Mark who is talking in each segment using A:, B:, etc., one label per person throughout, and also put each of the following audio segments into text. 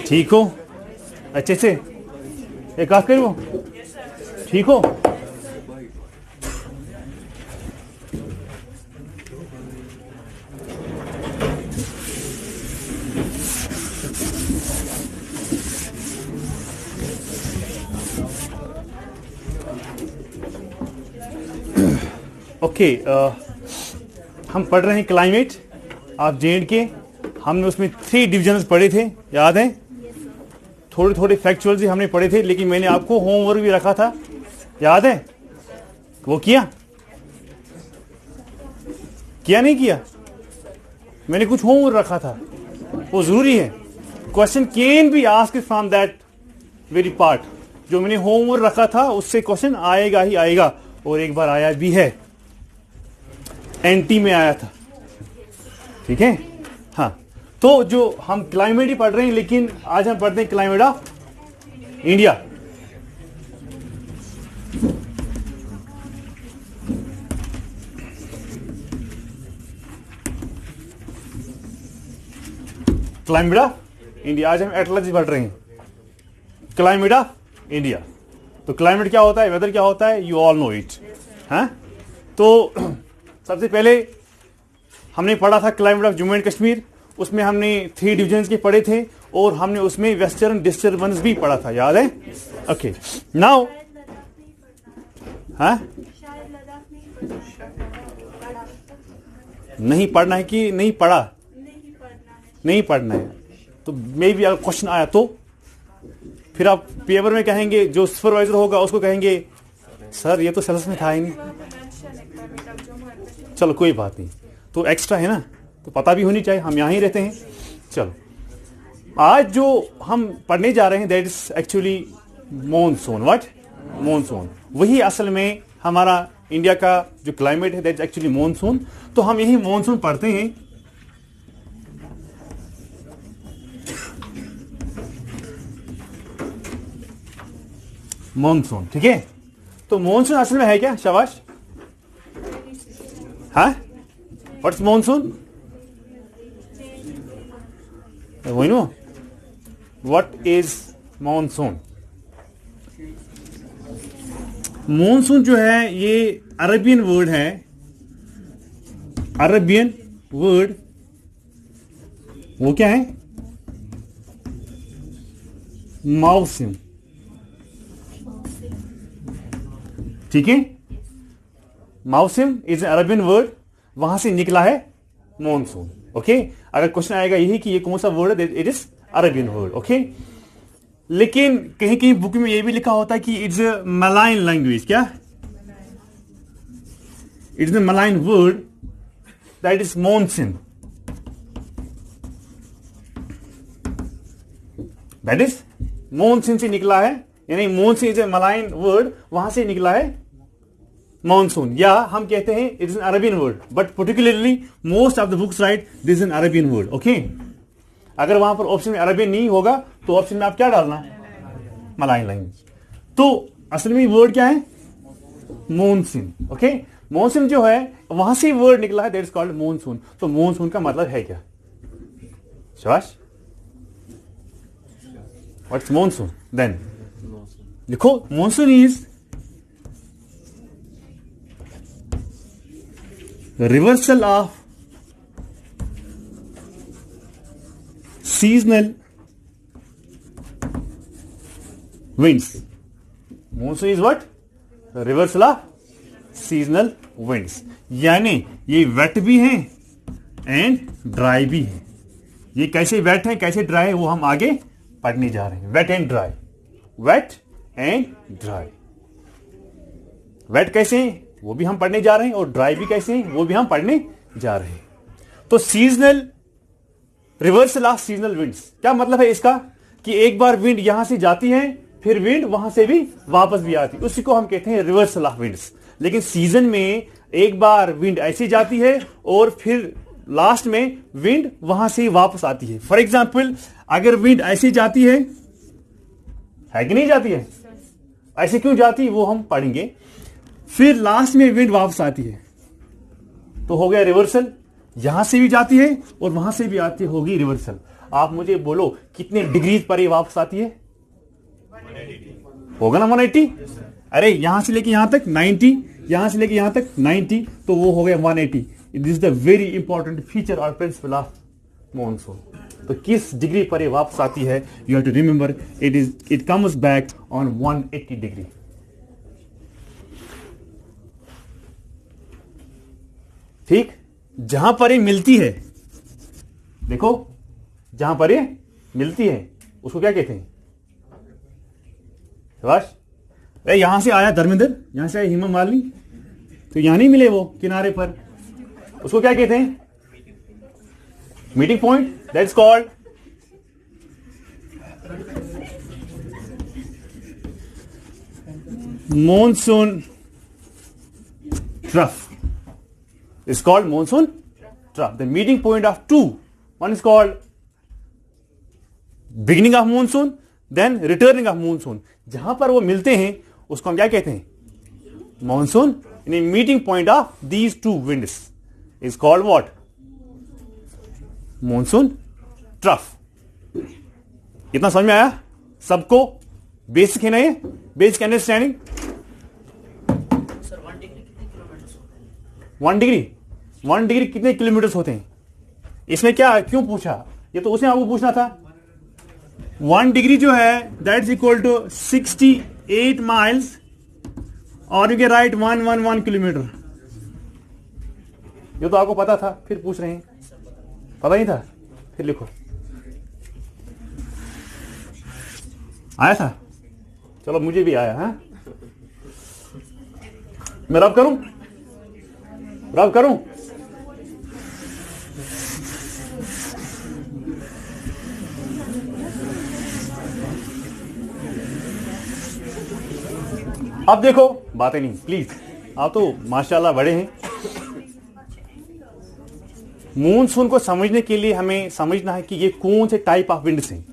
A: ठीक हो अच्छे से? एक बात करो, ठीक हो? ओके, हम पढ़ रहे हैं क्लाइमेट ऑफ जे के। हमने उसमें 3 डिविजन्स पढ़े थे, याद है? थोड़े थोड़े फैक्चुअल्स ही हमने पढ़े थे, लेकिन मैंने आपको होमवर्क भी रखा था, याद है? वो किया नहीं किया? मैंने कुछ होमवर्क रखा था, वो जरूरी है। Question can be asked from that very part. जो मैंने होमवर्क रखा था उससे क्वेश्चन आएगा ही आएगा, और एक बार आया भी है, एनटी में आया था। ठीक है? हाँ, तो जो हम क्लाइमेट ही पढ़ रहे हैं, लेकिन आज हम पढ़ते हैं climate of India. Climate of India, आज हम एटलस पढ़ रहे हैं, क्लाइमेट ऑफ इंडिया। तो क्लाइमेट क्या होता है, वेदर क्या होता है, यू ऑल नो इट। हाँ, तो सबसे पहले हमने पढ़ा था climate of Jammu and Kashmir. उसमें हमने 3 डिविजन्स के पढ़े थे, और हमने उसमें वेस्टर्न डिस्टर्बेंस भी पढ़ा था, याद है? ओके, नाउ हाँ, नहीं पढ़ना है कि नहीं पढ़ा? नहीं पढ़ना है। तो मे भी अगर क्वेश्चन आया तो फिर आप पेपर में कहेंगे, जो सुपरवाइजर होगा उसको कहेंगे, सर ये तो सेल्स में था ही नहीं। चलो कोई बात नहीं, तो एक्स्ट्रा है ना, तो पता भी होनी चाहिए, हम यहाँ ही रहते हैं। चलो, आज जो हम पढ़ने जा रहे हैं that is actually monsoon. What? Monsoon. वही असल में हमारा इंडिया का जो क्लाइमेट है दैट इज एक्चुअली मॉनसून। तो हम यही मॉनसून पढ़ते हैं। मॉनसून, ठीक है? तो मॉनसून असल में है क्या? शाबाश। हाँ, what's monsoon? We know what is monsoon. Monsoon जो है ये अरबियन वर्ड है। अरबियन वर्ड वो क्या है? मौसम। ठीक है? मौसम इज अरबियन वर्ड, वहां से निकला है मॉनसून। ओके, अगर क्वेश्चन आएगा यही कि ये कौन सा वर्ड है, it is Arabian word. Okay, लेकिन कहीं कहीं बुक में ये भी लिखा होता है कि इट्स अ मलाइन लैंग्वेज। क्या? It's a malign word that is monsoon. That is monsoon से निकला है, यानी monsoon is a malign word, वहां से निकला है मॉनसून। या हम कहते हैं it is an Arabian word, but particularly most of the books right this is an Arabian word. Okay, अगर वहां पर ऑप्शन में अरबियन नहीं होगा तो ऑप्शन में आप क्या डालना है? Malign language. तो असल में वर्ड क्या है? मॉनसून। ओके, मॉनसून जो है वहां से वर्ड निकला है, दैट इज कॉल्ड मॉनसून। तो मॉनसून का मतलब है क्या? शाबाश। What's monsoon? देन लिखो, monsoon is reversal of seasonal winds. Monsoon is what? The reversal of seasonal winds. यानी ये वेट भी हैं एंड ड्राई भी हैं। ये कैसे वेट है कैसे ड्राई है वो हम आगे पढ़ने जा रहे हैं। Wet and dry, wet and dry. Wet कैसे है वो भी हम पढ़ने जा रहे हैं, और ड्राई भी कैसे हैं वो भी हम पढ़ने जा रहे हैं। तो seasonal, reversal of seasonal winds, क्या मतलब है इसका? कि एक बार विंड यहां से जाती है, फिर विंड वहां से भी वापस भी आती है, उसी को हम कहते हैं रिवर्सल ऑफ विंड्स। लेकिन सीजन में एक बार विंड ऐसी जाती है और फिर लास्ट में विंड वहां से वापस आती है। फॉर एग्जाम्पल, अगर विंड ऐसी जाती है कि नहीं जाती है? ऐसे क्यों जाती है वो हम पढ़ेंगे। फिर लास्ट में विंड वापस आती है तो हो गया रिवर्सल। यहां से भी जाती है और वहां से भी आती होगी रिवर्सल। आप मुझे बोलो कितने डिग्रीज पर ये वापस आती है? होगा ना 180। अरे यहां से लेके यहां तक 90, यहां से लेके यहां तक 90, तो वो हो गया 180। This is the very important feature और प्रिंसिपल ऑफ मॉनसून। तो किस डिग्री पर ये वापस आती है? You have to remember it comes back on 180 degree. ठीक, जहां पर ये मिलती है, देखो जहां पर ये मिलती है उसको क्या कहते हैं? शाबाश। अरे यहां से आया धर्मेंद्र, यहां से आया हेमा मालिनी, तो यहां नहीं मिले वो किनारे पर, उसको क्या कहते हैं? Meeting point. That's called monsoon trough. It's called monsoon trough. The meeting point of two. One is called beginning of monsoon, then returning of monsoon. जहां पर वो मिलते हैं उसको हम क्या कहते हैं? Monsoon. In a meeting point of these two winds is called what? Monsoon trough. इतना समझ में आया सबको? बेसिक है ना ये? Basic understanding. 1 डिग्री कितने किलोमीटर होते हैं? इसमें क्या क्यों पूछा? ये तो उसने आपको पूछना था। 1 डिग्री जो है that is equal to 68 miles और यू कैन राइट 111 किलोमीटर। ये तो आपको पता था, फिर पूछ रहे हैं। पता नहीं था? फिर लिखो। आया था? चलो मुझे भी आया है। मैं रब करूं? रब करूं? अब देखो, बातें नहीं प्लीज, आप तो माशाल्लाह बड़े हैं। मूनसून को समझने के लिए हमें समझना है कि ये कौन से टाइप ऑफ विंड्स हैं।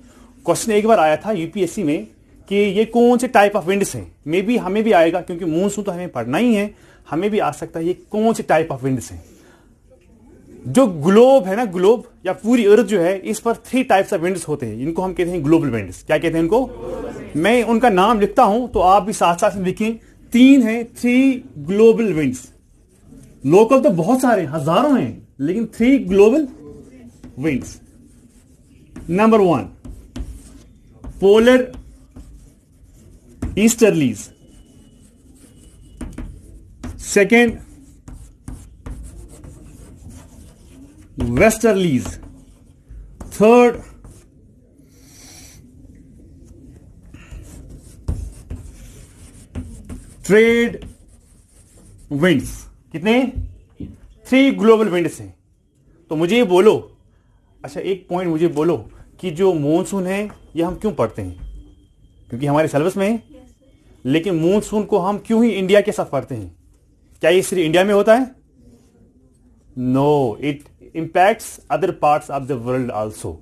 A: क्वेश्चन एक बार आया था यूपीएससी में कि ये कौन से टाइप ऑफ विंड्स हैं। मे बी हमें भी आएगा, क्योंकि मूनसून तो हमें पढ़ना ही है, हमें भी आ सकता है ये कौन से टाइप ऑफ विंड्स हैं। जो ग्लोब है ना, ग्लोब या पूरी अर्थ जो है, इस पर 3 टाइप्स ऑफ विंड्स होते हैं। इनको हम कहते हैं ग्लोबल विंड्स। क्या कहते हैं इनको? मैं उनका नाम लिखता हूं तो आप भी साथ साथ लिखें। 3 है, 3 ग्लोबल विंड्स। लोकल तो बहुत सारे हजारों हैं, लेकिन 3 global winds. Number 1 polar easterlies, second westerlies, third trade winds. कितने? 3 ग्लोबल विंड्स हैं। तो मुझे ये बोलो, अच्छा एक पॉइंट मुझे बोलो कि जो मॉनसून है ये हम क्यों पढ़ते हैं? क्योंकि हमारे सिलेबस में है। लेकिन मॉनसून को हम क्यों ही इंडिया के साथ पढ़ते हैं? क्या ये सिर्फ इंडिया में होता है? No, it impacts other parts of the world also.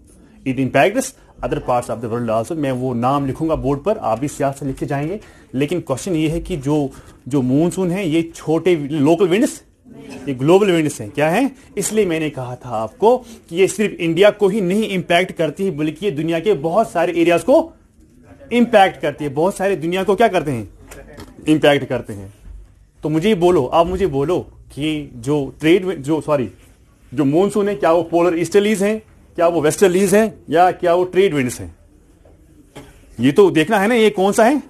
A: It impacts other parts of the world also. मैं वो नाम लिखूंगा बोर्ड पर, आप भी सियाह से लिख के जाएंगे। लेकिन क्वेश्चन ये है कि जो मॉनसून है ये छोटे लोकल विंड्स, ये ग्लोबल विंड्स हैं। क्या है? इसलिए मैंने कहा था आपको कि ये सिर्फ इंडिया को ही नहीं इंपैक्ट करती है, बल्कि ये दुनिया के बहुत सारे एरियाज को इंपैक्ट करती है। बहुत सारे दुनिया को क्या करते हैं? इंपैक्ट करते हैं। तो मुझे बोलो, आप मुझे बोलो कि जो मॉनसून है, क्या वो पोलर ईस्टर्लीज हैं, क्या वो वेस्टर्लीज हैं, या क्या वो ट्रेड विंड्स हैं? ये तो देखना है ना, ये कौन सा है।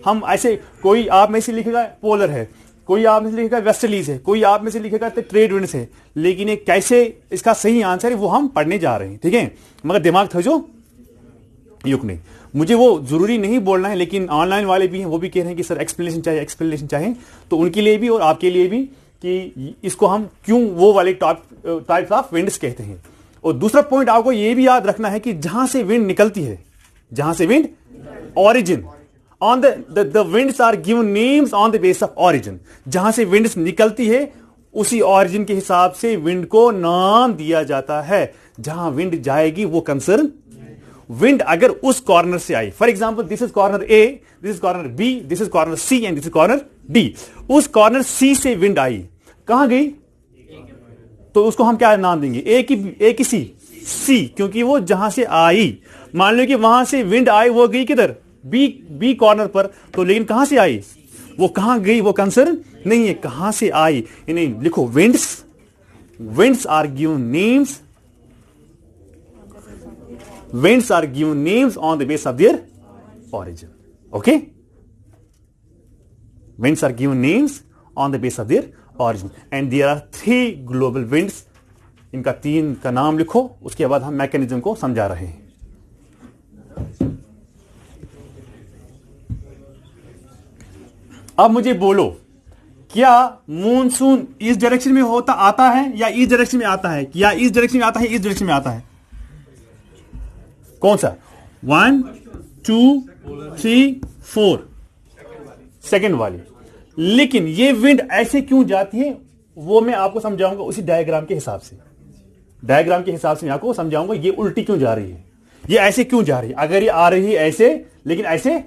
A: हम ऐसे, कोई आप में से लिखेगा पोलर है, कोई आप में से लिखेगा वेस्टर्लीज है, कोई आप में से लिखेगा तो ट्रेड विंड्स है। लेकिन ये कैसे इसका सही आंसर है वो हम पढ़ने जा रहे हैं, ठीक है? मगर दिमाग था जो युक नहीं, मुझे वो जरूरी नहीं बोलना है। लेकिन ऑनलाइन वाले भी हैं, वो भी कह रहे हैं कि सर एक्सप्लेनेशन चाहिए, तो उनके लिए भी और आपके लिए भी कि इसको हम क्यों वो वाले टाइप्स ऑफ विंड्स कहते हैं। और दूसरा पॉइंट आपको ये भी याद रखना है कि जहां से विंड निकलती है, जहां से wind origin, on the winds are given names on the base of origin. जहां से विंड्स निकलती है उसी ऑरिजिन के हिसाब से विंड को नाम दिया जाता है। जहां विंड जाएगी वो कंसर्न विंड अगर उस कॉर्नर से आई, for example this is corner A, this is corner B, this is corner C and this is corner D. उस कॉर्नर सी से विंड आई, कहां गई? तो उसको हम क्या नाम देंगे? ए की सी, सी, क्योंकि वो जहां से आई, मान लो कि वहां से विंड आई, वो गई किधर, बी, बी कॉर्नर पर, तो लेकिन कहां से आई, वो कहां गई, वो कंसर्न नहीं है, कहां से आई। यानी लिखो winds, winds are given names, winds are given names on the basis of their origin. Okay, winds are given names on the basis of their origin, and there are 3 global winds. इनका 3 का नाम लिखो, उसके बाद हम mechanism को समझा रहे हैं। अब मुझे बोलो, क्या मॉनसून इस डायरेक्शन में होता आता है या इस डायरेक्शन में आता है, या इस डायरेक्शन में आता है, इस डायरेक्शन में आता है, कौन सा, 1 2 3 4, सेकेंड वाली। लेकिन ये विंड ऐसे क्यों जाती है वो मैं आपको समझाऊंगा उसी डायग्राम के हिसाब से, डायग्राम के हिसाब से मैं आपको समझाऊंगा ये उल्टी क्यों जा रही है, ये ऐसे क्यों जा रही है, अगर ये आ रही है ऐसे, लेकिन ऐसे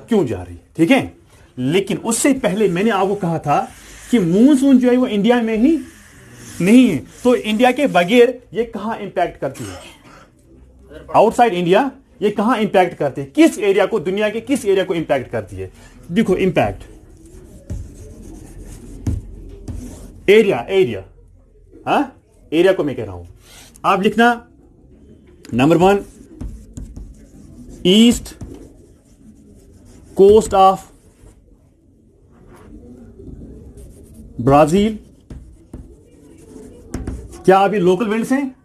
A: क्यों जा रही है, ठीक है। लेकिन उससे पहले मैंने आपको कहा था कि मूनसून जो है वो इंडिया में ही नहीं है, तो इंडिया के बगैर ये कहां इंपैक्ट करती है, आउटसाइड इंडिया ये कहां इंपैक्ट करती है, किस एरिया को, दुनिया के किस एरिया को इंपैक्ट करती है। देखो इंपैक्ट एरिया, एरिया, हाँ एरिया को मैं कह रहा हूं, आप लिखना number 1 east coast of Brazil, क्या अभी लोकल विंड्स हैं,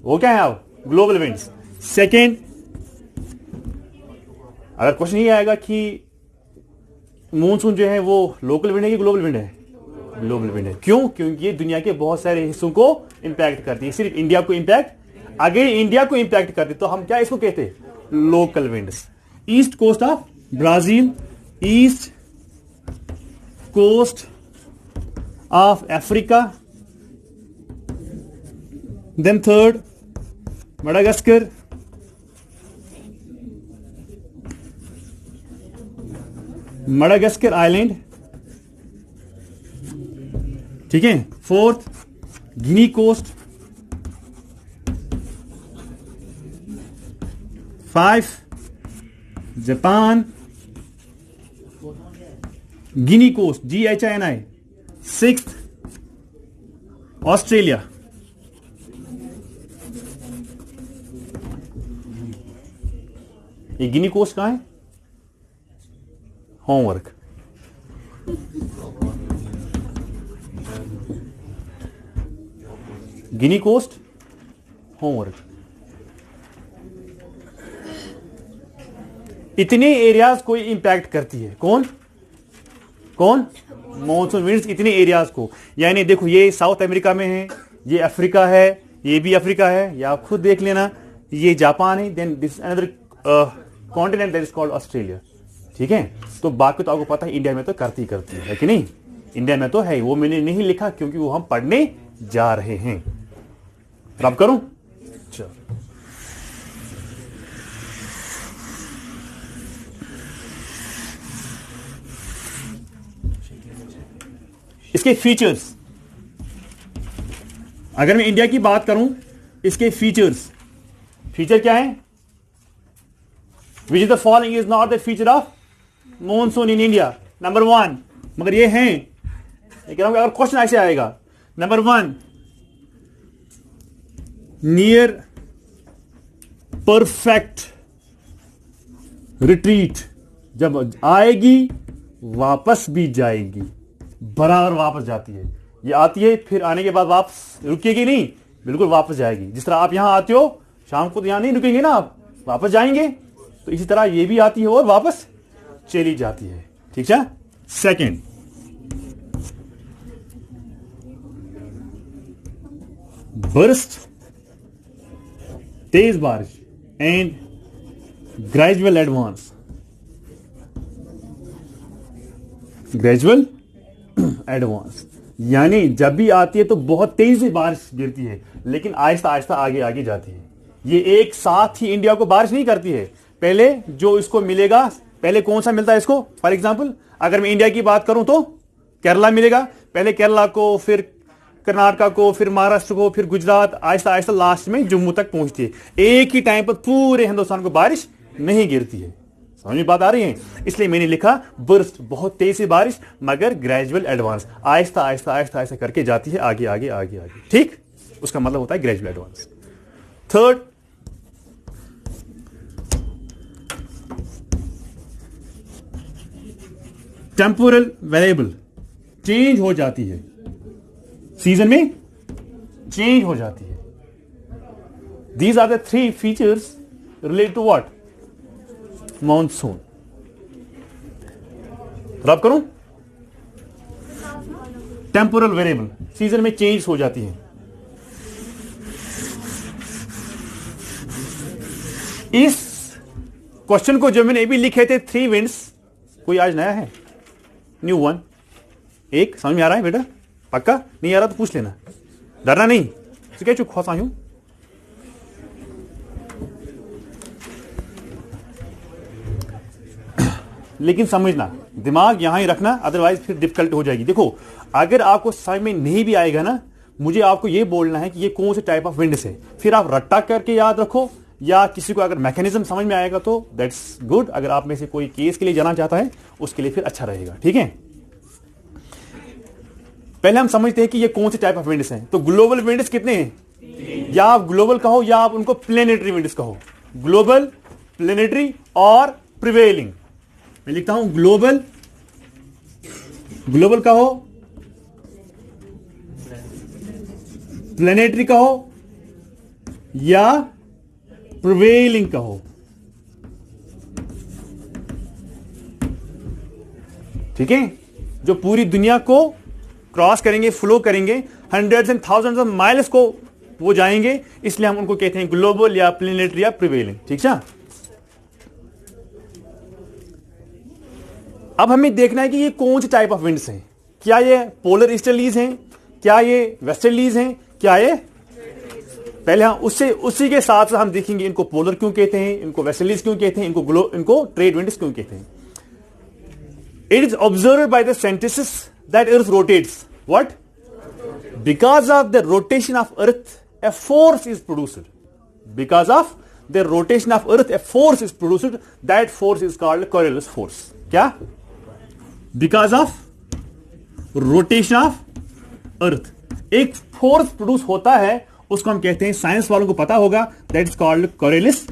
A: वो क्या है आप, ग्लोबल विंड्स। सेकेंड, अगर क्वेश्चन ये आएगा कि मॉनसून जो है वो लोकल विंड है कि ग्लोबल विंड है, ग्लोबल विंड है, क्यों, क्योंकि ये दुनिया के बहुत सारे हिस्सों को इंपैक्ट करती है, सिर्फ इंडिया को इंपैक्ट, अगर इंडिया को इंपैक्ट करती तो हम क्या इसको कहते हैं, local winds. East coast of Brazil, east coast of Africa, then third Madagascar, Madagascar island, ठीक है। Fourth Guinea coast, 5 Japan, Guinea coast GHINI, 6th Australia. ये गिनी कोस्ट कहां है, होमवर्क, गिनी कोस्ट होमवर्क। इतने एरियाज को impact करती है, कौन कौन, मॉनसून विंड्स इतने एरियाज को, यानी देखो ये साउथ अमेरिका में है, ये अफ्रीका है, ये भी अफ्रीका है, या आप खुद देख लेना, ये जापान है, then this another continent that is called Australia, ठीक है। तो बाकी तो आपको पता है इंडिया में तो करती है कि नहीं, इंडिया में तो है, वो मैंने नहीं लिखा क्योंकि वो हम पढ़ने जा रहे हैं। अब करूं, चलो इसके फीचर्स, अगर मैं इंडिया की बात करूं, इसके फीचर्स, फीचर क्या है, which is the following is not the feature of monsoon in India, number 1, मगर ये हैं, लेकिन अगर क्वेश्चन ऐसे आएगा, नंबर 1 नियर परफेक्ट रिट्रीट, जब आएगी वापस भी जाएगी, बराबर वापस जाती है, ये आती है फिर आने के बाद वापस रुकेगी नहीं, बिल्कुल वापस जाएगी। जिस तरह आप यहां आते हो शाम को तो यहां नहीं रुकेंगे ना, आप वापस जाएंगे, तो इसी तरह ये भी आती है और वापस चली जाती है, ठीक है। सेकंड, बर्स्ट, तेज बारिश, and gradual advance, gradual advance, यानी जब भी आती है तो बहुत तेजी से बारिश गिरती है, लेकिन आहिस्ता आहिस्ता आगे आगे जाती है। ये एक साथ ही इंडिया को बारिश नहीं करती है, पहले जो इसको मिलेगा, पहले कौन सा मिलता है इसको, फॉर एग्जांपल अगर मैं इंडिया की बात करूं तो केरला मिलेगा, पहले केरला को, फिर कर्नाटका को, फिर महाराष्ट्र को, फिर गुजरात, आहिस्ता आहिस्ता लास्ट में जम्मू तक पहुंचती है। एक ही टाइम पर पूरे हिंदुस्तान को बारिश नहीं गिरती है। समझ में बात आ रही है? इसलिए मैंने लिखा बर्स्ट, बहुत तेज से बारिश मगर ग्रेजुअल एडवांस, आहिस्ता आहिस्ता आहिस्ता आहिस्ता करके जाती है आगे आगे आगे आगे। ठीक, उसका मतलब होता है gradual advance. Third, temporal variable, change हो जाती है, सीजन में चेंज हो जाती है। These are the three features related to what? Monsoon. रब करूं? टेम्पोरल वेरिएबल, सीजन में चेंज हो जाती है। इस क्वेश्चन को जो मैंने अभी लिखे थे, थ्री विंड्स, कोई आज नया है? New one. एक समझ में आ रहा है बेटा? पक्का नहीं आ रहा तो पूछ लेना, डरना नहीं। तो क्या चुप खोसा हूं? लेकिन समझना, दिमाग यहां ही रखना, अदरवाइज फिर डिफिकल्ट हो जाएगी। देखो, अगर आपको समझ में नहीं भी आएगा ना, मुझे आपको यह बोलना है कि ये कौन से टाइप ऑफ विंड है, फिर आप रट्टा करके याद रखो, या किसी को अगर मैकेनिज्म समझ में आएगा तो दैट्स गुड। अगर आप में से कोई केस के लिए जाना चाहता है उसके लिए फिर अच्छा रहेगा। ठीक है, पहले हम समझते हैं कि ये कौन से टाइप ऑफ विंड्स हैं। तो ग्लोबल विंड्स कितने हैं? या आप ग्लोबल कहो या आप उनको प्लेनेटरी विंड्स कहो। ग्लोबल, प्लेनेटरी और प्रिवेलिंग। मैं लिखता हूं ग्लोबल, ग्लोबल कहो, प्लेनेटरी कहो या प्रिवेलिंग कहो। ठीक है, जो पूरी दुनिया को क्रॉस करेंगे, फ्लो करेंगे, hundreds and thousands of miles को वो जाएंगे, इसलिए हम उनको कहते हैं ग्लोबल या प्लेनेटरी या प्रिवेलिंग। ठीक है, अब हमें देखना है कि ये कौन से टाइप ऑफ विंड्स हैं। क्या ये पोलर ईस्टर्लीज हैं, क्या ये वेस्टर्लीज हैं, क्या ये, पहले हम उसी के साथ हम देखेंगे इनको पोलर क्यों कहते हैं, इनको वेस्टर्लीज क्यों कहते हैं, इनको ट्रेड विंड्स क्यों कहते हैं। It is observed by the scientists that earth rotates. What? Because of the rotation of earth, a force is produced. Because of the rotation of earth, a force is produced. That force is called Coriolis force. क्या? Because of rotation of earth, एक force produce होता है, उसको हम कहते हैं, science वालों को पता होगा, that is called Coriolis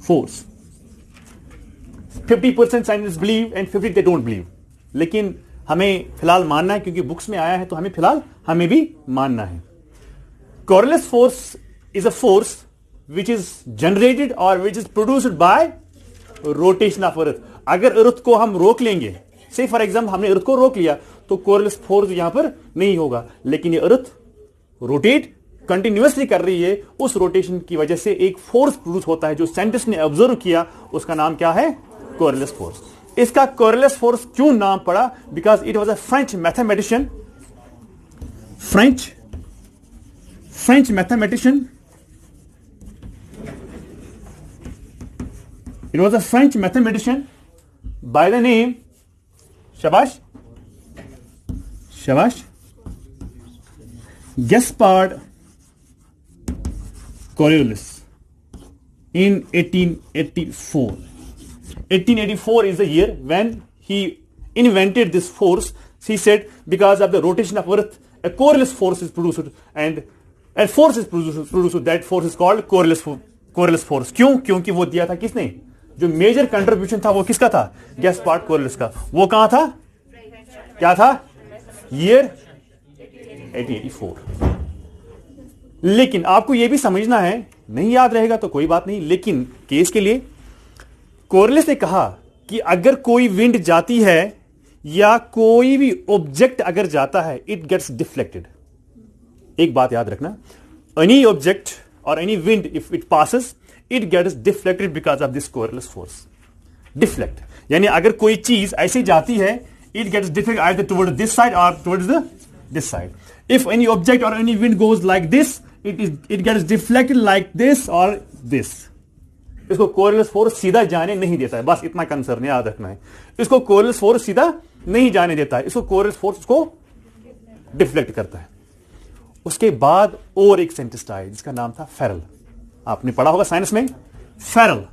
A: force. 50% scientists believe and 50% they don't believe. लेकिन हमें फिलहाल मानना है, क्योंकि बुक्स में आया है तो हमें भी मानना है। Coriolis force is a force which is generated or which is produced by rotation of earth. अगर अर्थ को हम रोक लेंगे, से फॉर एग्जाम्पल हमने अर्थ को रोक लिया, तो Coriolis force यहां पर नहीं होगा, लेकिन ये अर्थ रोटेट कंटिन्यूअसली कर रही है, उस रोटेशन की वजह से एक फोर्स प्रोड्यूस होता है जो साइंटिस्ट ने ऑब्जर्व किया, उसका नाम क्या है? Coriolis force. इसका Coriolis force क्यों नाम पड़ा? Because it was a French mathematician, French mathematician, it was a French mathematician by the name, शाबाश शाबाश, Gaspard Coriolis in 1884. 1884 is the year when he invented this force. He said because of the rotation of earth, a Coriolis force is produced, and a force is produced. That force is called Coriolis force. क्यों? क्योंकि वो दिया था किसने? जो major contribution था वो किसका था? Gaspard Coriolis का। वो कहां था? क्या था? ईयर 1884। लेकिन आपको यह भी समझना है, नहीं याद रहेगा तो कोई बात नहीं, लेकिन केस के लिए Coriolis ने कहा कि अगर कोई विंड जाती है या कोई भी ऑब्जेक्ट अगर जाता है, इट गेट्स डिफ्लेक्टेड। एक बात याद रखना, एनी ऑब्जेक्ट और any wind if it passes, it gets deflected because of this Coriolis force. Deflect यानी अगर कोई चीज ऐसे जाती है, it gets deflect either towards this side और towards this side. If any object और any wind goes like this, it gets deflected like this और दिस। इसको Coriolis फोर्स सीधा जाने नहीं देता है, बस इतना कंसर्न याद रखना है। इसको Coriolis फोर्स सीधा नहीं जाने देता है, इसको Coriolis फोर्स को डिफ्लेक्ट करता है। उसके बाद और एक साइंटिस्ट आए जिसका नाम था फेरल। आपने पढ़ा होगा साइंस में, फेरल।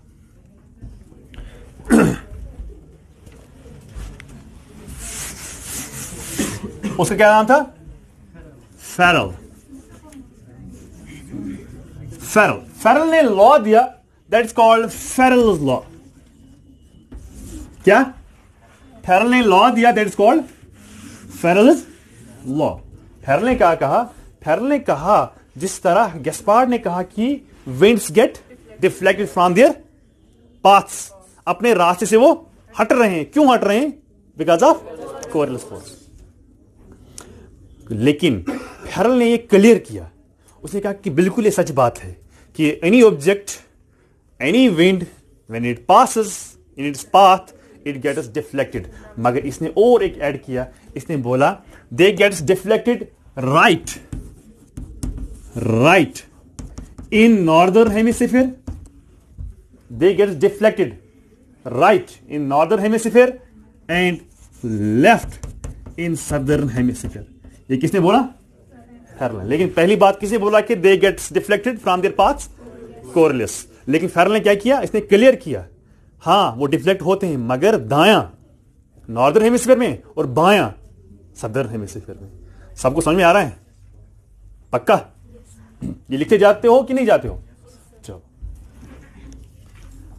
A: उसका क्या नाम था? फेरल। फेरल ने लॉ दिया, that is called Ferrel's law. क्या? फेरल ने लॉ दिया, that is called Ferrel's law. Ferrel ने क्या कहा? फेरल ने कहा जिस तरह गैस्पार्ड ने कहा कि winds get deflected from their paths, अपने रास्ते से वो हट रहे हैं। क्यों हट रहे हैं? Because of Coriolis force. लेकिन फेरल ने ये क्लियर किया, उसने कहा कि बिल्कुल ये सच बात है कि any object, any wind, when it passes in its path it gets deflected. मगर इसने और एक ऐड किया, इसने बोला they gets deflected right in northern hemisphere, they gets deflected right in northern hemisphere and left in southern hemisphere. ये किसने बोला? फेरल। लेकिन पहली बात किसने बोला कि they gets deflected from their paths? Coriolis. लेकिन फेरल ने क्या किया? इसने क्लियर किया, हां वो डिफ्लेक्ट होते हैं मगर दायां नॉर्दर्न हेमिस्फीयर में और बायां सदर्न हेमिस्फीयर में। सबको समझ में आ रहा है? पक्का? ये लिखते जाते हो कि नहीं जाते हो? चलो,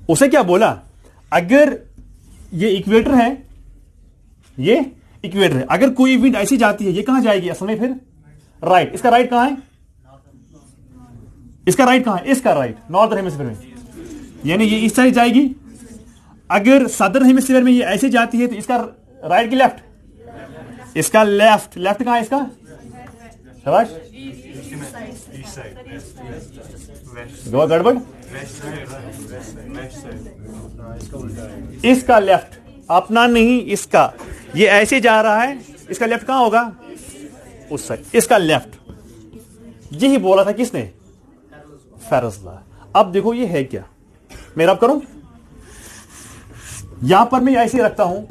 A: उसे क्या बोला? अगर ये इक्वेटर है, ये इक्वेटर है, अगर कोई विंड ऐसी जाती है, ये कहां जाएगी असल में? फिर राइट। इसका राइट कहां है? इसका राइट कहां है? इसका राइट नॉर्दर्न हेमिस्फीयर में, यानी ये इस साइड जाएगी। अगर सदर्न हेमिस्फीयर में ये ऐसे जाती है तो इसका राइट की लेफ्ट? इसका लेफ्ट। लेफ्ट कहां है इसका? शाबाश, गड़बड़। इसका लेफ्ट, अपना नहीं इसका। ये ऐसे जा रहा है, इसका लेफ्ट कहां होगा? उस साइड। इसका लेफ्ट। यही बोला था किसने? फेरल्स लॉ। अब देखो ये है क्या, मैं रब करूं, यहां पर मैं ऐसे रखता हूं,